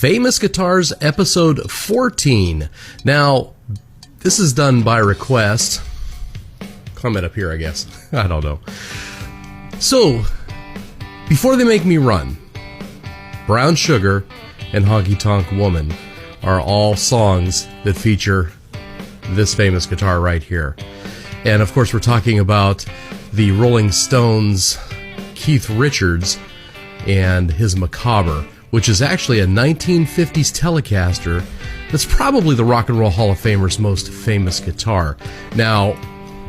Famous Guitars, episode 14. Now, this is done by request. Comment up here, I guess. I don't know. So, Before They Make Me Run, Brown Sugar, and Honky Tonk Woman are all songs that feature this famous guitar right here. And of course, we're talking about the Rolling Stones' Keith Richards and his Micawber, which is actually a 1950s Telecaster that's probably the Rock and Roll Hall of Famer's most famous guitar. Now,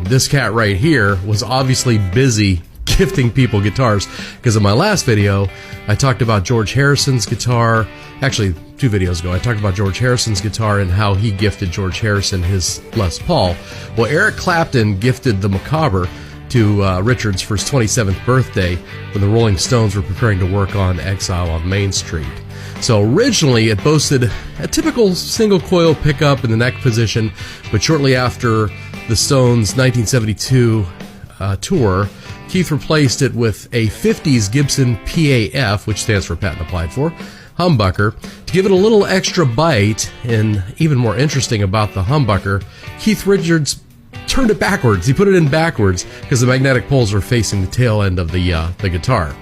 this cat right here was obviously busy gifting people guitars, because in my last video, I talked about George Harrison's guitar. Actually, 2 videos ago, I talked about George Harrison's guitar and how he gifted George Harrison his Les Paul. Well, Eric Clapton gifted the Micawber to Richards for his 27th birthday when the Rolling Stones were preparing to work on Exile on Main Street. So originally it boasted a typical single coil pickup in the neck position, but shortly after the Stones' 1972 tour, Keith replaced it with a 50s Gibson PAF, which stands for Patent Applied For, humbucker, to give it a little extra bite. And even more interesting about the humbucker, Keith Richards turned it backwards. He put it in backwards because the magnetic poles were facing the tail end of the guitar.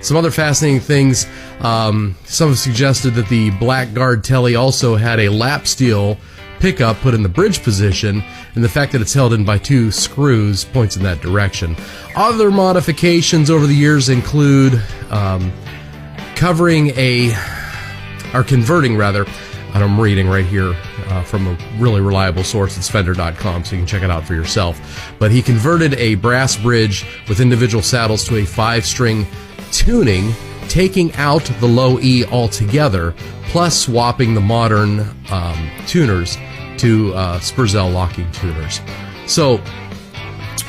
Some other fascinating things, some have suggested that the Blackguard Telly also had a lap steel pickup put in the bridge position, and the fact that it's held in by 2 screws points in that direction. Other modifications over the years include converting, and I'm reading right here from a really reliable source. It's Fender.com, so you can check it out for yourself. But he converted a brass bridge with individual saddles to a 5-string tuning, taking out the low E altogether, plus swapping the modern tuners to Spurzell locking tuners. So,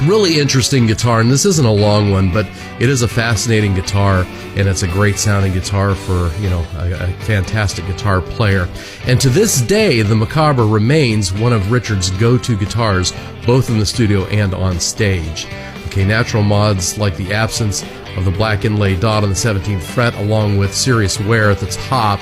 really interesting guitar, and this isn't a long one, but it is a fascinating guitar, and it's a great sounding guitar for, a fantastic guitar player. And to this day, the Micawber remains one of Richards' go-to guitars, both in the studio and on stage. Okay, natural mods like the absence of the black inlay dot on the 17th fret, along with serious wear at the top,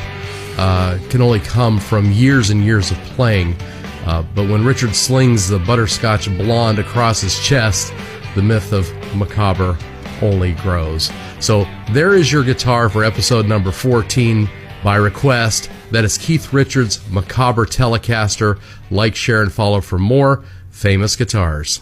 can only come from years and years of playing. But when Richard slings the butterscotch blonde across his chest, the myth of Micawber only grows. So there is your guitar for episode number 14 by request. That is Keith Richards' Micawber Telecaster. Like, share, and follow for more famous guitars.